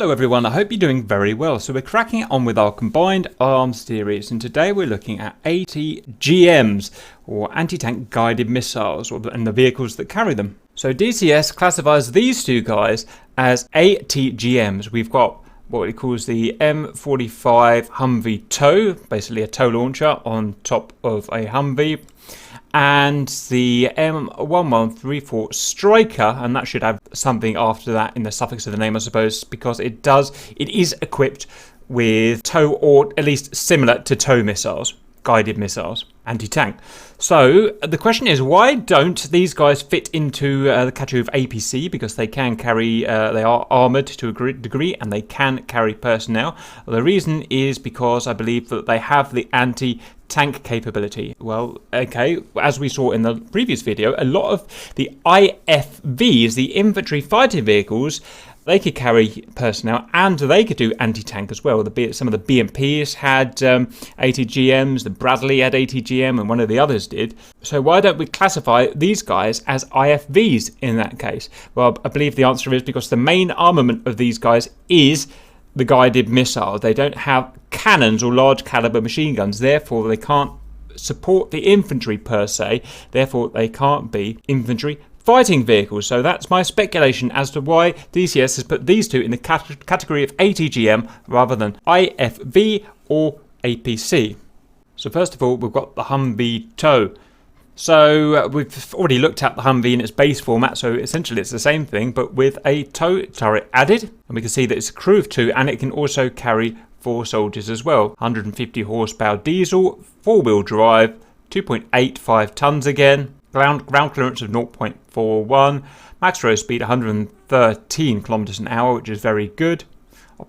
Hello everyone, I hope you're doing very well. So we're cracking on with our combined arms series, and today we're looking at ATGMs, or anti-tank guided missiles, and the vehicles that carry them. So DCS classifies these two guys as ATGMs. We've got what it calls the M45 Humvee tow, basically a tow launcher on top of a Humvee, and the M1134 Striker, and that should have something after that in the suffix of the name, I suppose, because it is equipped with tow, or at least similar to tow missiles, guided missiles, anti-tank. So the question is, why don't these guys fit into the category of APC? Because they can carry, they are armoured to a degree, and they can carry personnel. Well, the reason is because I believe that they have the anti-tank capability. Well, okay, as we saw in the previous video, a lot of the IFVs, the infantry fighting vehicles, they could carry personnel and they could do anti-tank as well. Some of the BMPs had ATGMs, the Bradley had ATGM, and one of the others did. So why don't we classify these guys as IFVs in that case? Well, I believe the answer is because the main armament of these guys is the guided missile. They don't have cannons or large caliber machine guns, therefore they can't support the infantry per se, therefore they can't be infantry fighting vehicles. So that's my speculation as to why DCS has put these two in the category of ATGM rather than IFV or APC. So first of all, we've got the Humvee tow. So we've already looked at the Humvee in its base format, so essentially it's the same thing, but with a tow turret added. And we can see that it's a crew of 2, and it can also carry 4 soldiers as well. 150 horsepower diesel, 4-wheel drive, 2.85 tons again. Ground clearance of 0.41, max road speed 113 kilometers an hour, which is very good.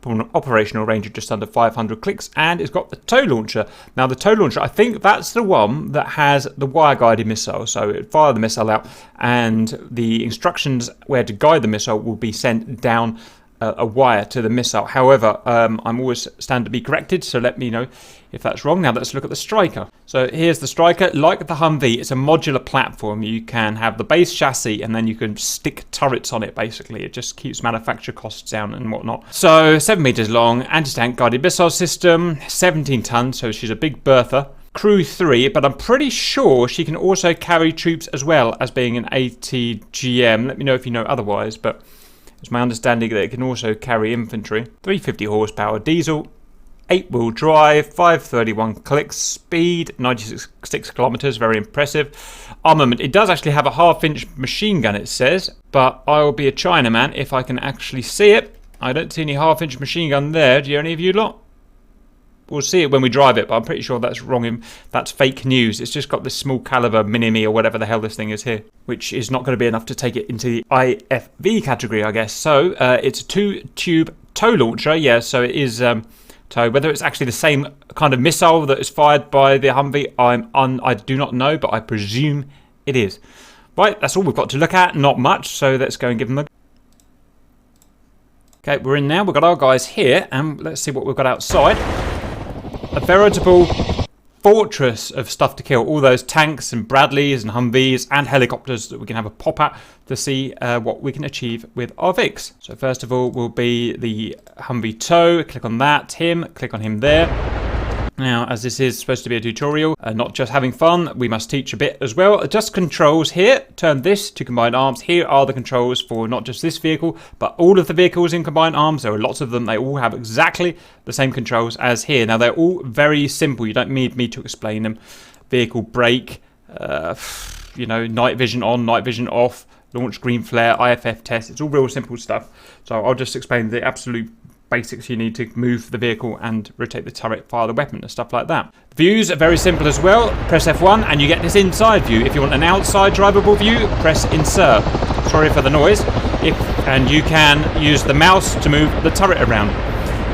Operational range of just under 500 clicks, and it's got the tow launcher. Now the tow launcher, I think that's the one that has the wire guided missile, so it would fire the missile out and the instructions where to guide the missile will be sent down a wire to the missile. However, I'm always stand to be corrected, so let me know if that's wrong. Now let's look at the Striker. So here's the Striker. Like the Humvee, it's a modular platform. You can have the base chassis and then you can stick turrets on it, basically. It just keeps manufacture costs down and whatnot. So 7 meters long, anti-tank guided missile system, 17 tons, so she's a big berther. Crew 3, but I'm pretty sure she can also carry troops as well as being an ATGM. Let me know if you know otherwise, but it's my understanding that it can also carry infantry. 350 horsepower diesel, 8-wheel drive, 531 clicks, speed 96 kilometers, very impressive. Armament, it does actually have a half-inch machine gun, it says, but I will be a Chinaman if I can actually see it. I don't see any half-inch machine gun there. Do you, any of you lot? We'll see it when we drive it, but I'm pretty sure that's wrong. That's fake news. It's just got this small caliber mini-me or whatever the hell this thing is here, which is not going to be enough to take it into the IFV category, I guess. So it's a 2-tube tow launcher. Yeah, so it is tow. Whether it's actually the same kind of missile that is fired by the Humvee, I do not know, but I presume it is. Right, that's all we've got to look at. Not much, so let's go and give them a... Okay, we're in now. We've got our guys here, and let's see what we've got outside. A veritable fortress of stuff to kill. All those tanks and Bradleys and Humvees and helicopters that we can have a pop at to see what we can achieve with our VIX. So first of all will be the Humvee tow. Click on that, click on him there. Now, as this is supposed to be a tutorial, not just having fun, we must teach a bit as well. Adjust controls here. Turn this to combined arms. Here are the controls for not just this vehicle, but all of the vehicles in combined arms. There are lots of them. They all have exactly the same controls as here. Now, they're all very simple. You don't need me to explain them. Vehicle brake, night vision on, night vision off, launch green flare, IFF test. It's all real simple stuff. So I'll just explain the absolute basics you need to move the vehicle and rotate the turret, fire the weapon and stuff like that. Views are very simple as well. Press F1 and you get this inside view. If you want an outside drivable view, press insert. Sorry for the noise. And you can use the mouse to move the turret around.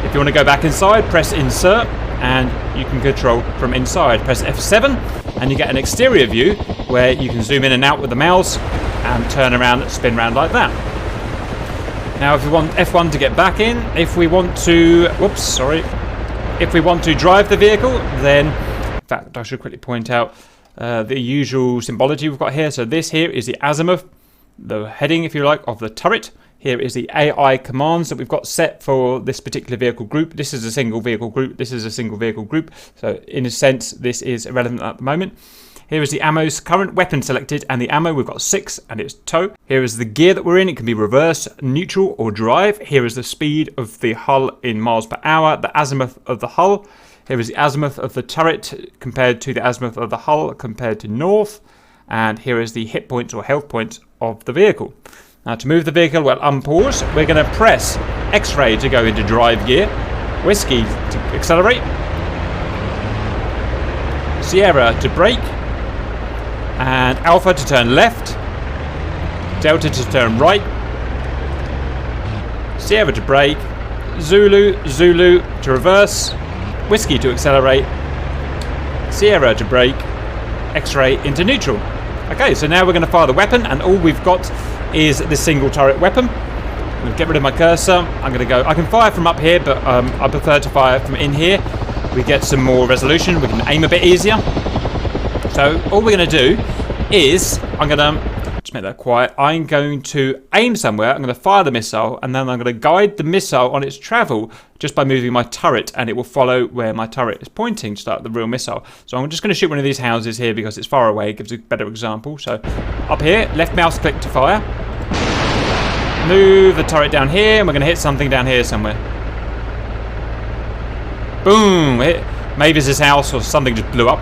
If you want to go back inside, press insert and you can control from inside. Press F7 and you get an exterior view where you can zoom in and out with the mouse and turn around and spin around like that. Now, if we want F1 to get back in, if we want to drive the vehicle, then, in fact, I should quickly point out the usual symbology we've got here. So this here is the azimuth, the heading, if you like, of the turret. Here is the AI commands that we've got set for this particular vehicle group. This is a single vehicle group. This is a single vehicle group. So in a sense, this is irrelevant at the moment. Here is the ammo's current weapon selected, and the ammo, we've got 6, and it's tow. Here is the gear that we're in. It can be reverse, neutral, or drive. Here is the speed of the hull in miles per hour, the azimuth of the hull. Here is the azimuth of the turret compared to the azimuth of the hull compared to north. And here is the hit points or health points of the vehicle. Now to move the vehicle, we'll unpause. We're going to press X-ray to go into drive gear, Whiskey to accelerate, Sierra to brake, and Alpha to turn left, Delta to turn right, Sierra to brake, Zulu to reverse, Whiskey to accelerate, Sierra to brake, X-ray into neutral. Okay, so now we're going to fire the weapon, and all we've got is this single turret weapon. I'm going to get rid of my cursor. I'm going to go. I can fire from up here, but I prefer to fire from in here. We get some more resolution. We can aim a bit easier. So all we're going to do is I'm going to just make that quiet. I'm going to aim somewhere. I'm going to fire the missile, and then I'm going to guide the missile on its travel just by moving my turret, and it will follow where my turret is pointing to start the real missile. So I'm just going to shoot one of these houses here because it's far away. It gives a better example. So up here, left mouse click to fire. Move the turret down here, and we're going to hit something down here somewhere. Boom! Hit Mavis's house, or something just blew up.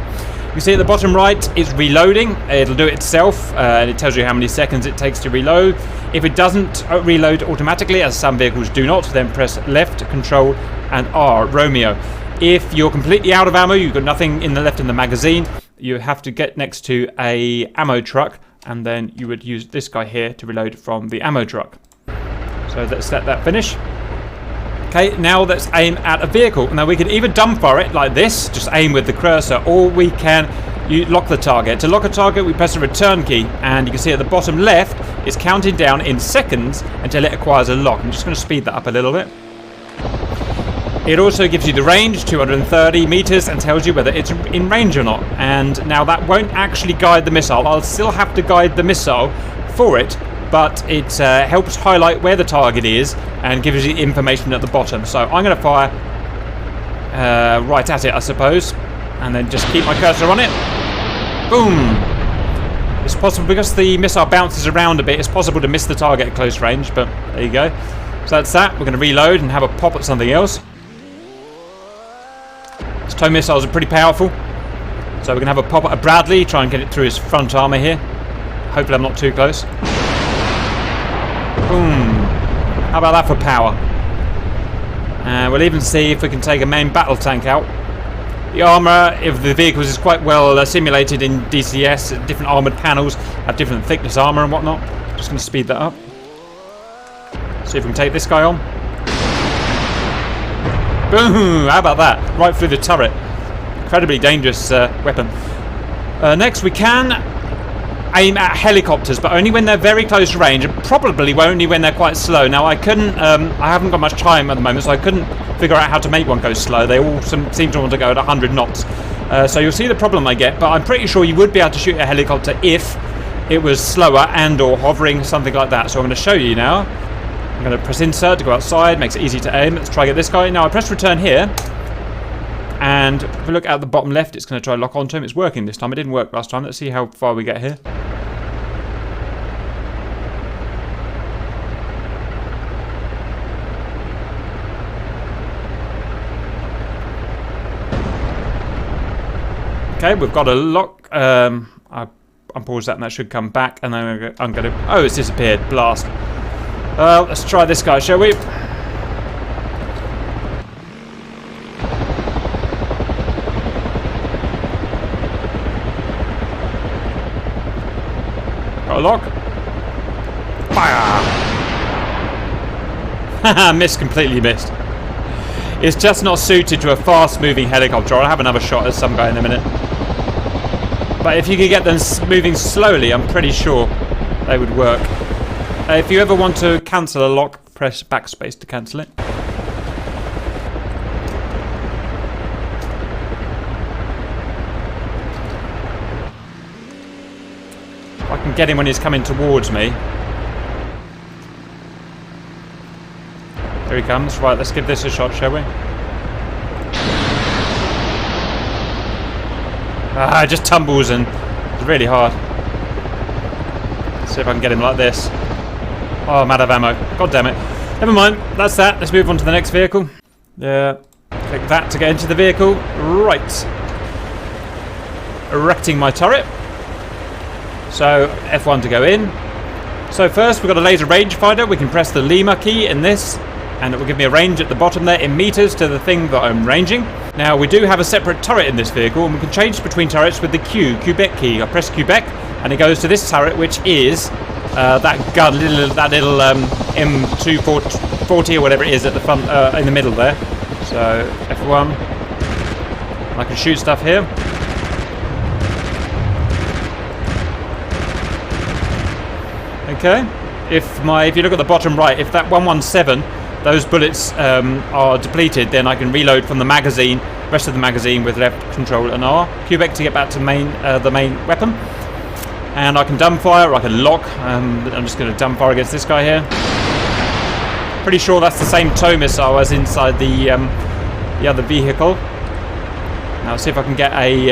You see at the bottom right, it's reloading. It'll do it itself, and it tells you how many seconds it takes to reload. If it doesn't reload automatically, as some vehicles do not, then press left, control, and R, Romeo. If you're completely out of ammo, you've got nothing in the left in the magazine, you have to get next to a ammo truck, and then you would use this guy here to reload from the ammo truck. So let's let that finish. Okay, now let's aim at a vehicle. Now we can either dumbfire it like this, just aim with the cursor, or we can lock the target. To lock a target, we press the return key, and you can see at the bottom left, it's counting down in seconds until it acquires a lock. I'm just going to speed that up a little bit. It also gives you the range, 230 meters, and tells you whether it's in range or not. And now that won't actually guide the missile. I'll still have to guide the missile for it, but it helps highlight where the target is and gives you information at the bottom. So I'm going to fire right at it, I suppose, and then just keep my cursor on it. Boom! It's possible, because the missile bounces around a bit, it's possible to miss the target at close range, but there you go. So that's that. We're going to reload and have a pop at something else. These tow missiles are pretty powerful, so we're going to have a pop at a Bradley, try and get it through his front armour here. Hopefully I'm not too close. Boom. How about that for power? And we'll even see if we can take a main battle tank out. The armour of the vehicles is quite well simulated in DCS. Different armoured panels have different thickness armour and whatnot. Just going to speed that up. See if we can take this guy on. Boom! How about that? Right through the turret. Incredibly dangerous weapon. Next we can aim at helicopters, but only when they're very close range, and probably only when they're quite slow. Now I haven't got much time at the moment, so I couldn't figure out how to make one go slow. They all seem to want to go at 100 knots. So you'll see the problem I get, but I'm pretty sure you would be able to shoot a helicopter if it was slower and or hovering, something like that. So I'm going to show you now. I'm going to press insert to go outside, makes it easy to aim. Let's try get this guy. Now I press return here, and if we look at the bottom left, it's going to try to lock onto him. It's working this time. It didn't work last time. Let's see how far we get here. Okay, we've got a lock. I unpause that, and that should come back. And then I'm going to. Oh, it's disappeared. Blast. Let's try this guy, shall we? Got a lock. Fire! Haha, missed, completely missed. It's just not suited to a fast-moving helicopter. I'll have another shot at some guy in a minute. But if you could get them moving slowly, I'm pretty sure they would work. If you ever want to cancel a lock, press backspace to cancel it. If I can get him when he's coming towards me. Here he comes. Right, let's give this a shot, shall we? Ah, it just tumbles and it's really hard. Let's see if I can get him like this. Oh, I'm out of ammo. God damn it. Never mind, that's that. Let's move on to the next vehicle. Yeah, click that to get into the vehicle. Right. Erecting my turret. So, F1 to go in. So first we've got a laser rangefinder. We can press the Lima key in this, and it will give me a range at the bottom there in meters to the thing that I'm ranging. Now we do have a separate turret in this vehicle, and we can change between turrets with the Quebec key. I press Quebec, and it goes to this turret, which is that little M240 or whatever it is at the front, in the middle there. So F1. I can shoot stuff here. Okay. If you look at the bottom right, if that 117, those bullets are depleted, then I can reload from the magazine, rest of the magazine with left control and R. Quebec to get back to the main weapon. And I can dumbfire, or I can lock. I'm just going to dumbfire against this guy here. Pretty sure that's the same tow missile as inside the other vehicle. Now let's see if I can get a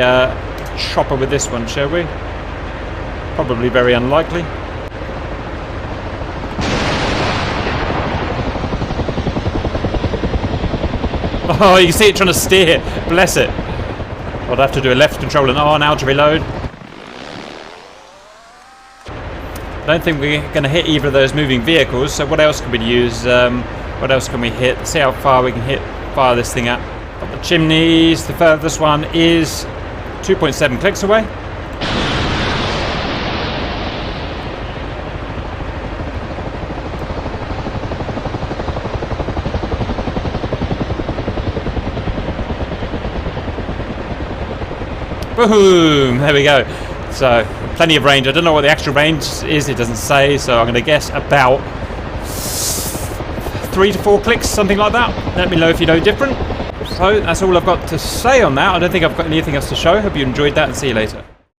chopper with this one, shall we? Probably very unlikely. Oh, you can see it trying to steer. Bless it. I'd have to do a left control and R now to reload. I don't think we're going to hit either of those moving vehicles, so what else can we use? What else can we hit? Let's see how far we can fire this thing at. Got the chimneys. The furthest one is 2.7 clicks away. Boom! There we go. So, plenty of range. I don't know what the actual range is, it doesn't say, so I'm going to guess about 3 to 4 clicks, something like that. Let me know if you know different. So, that's all I've got to say on that. I don't think I've got anything else to show. Hope you enjoyed that, and see you later.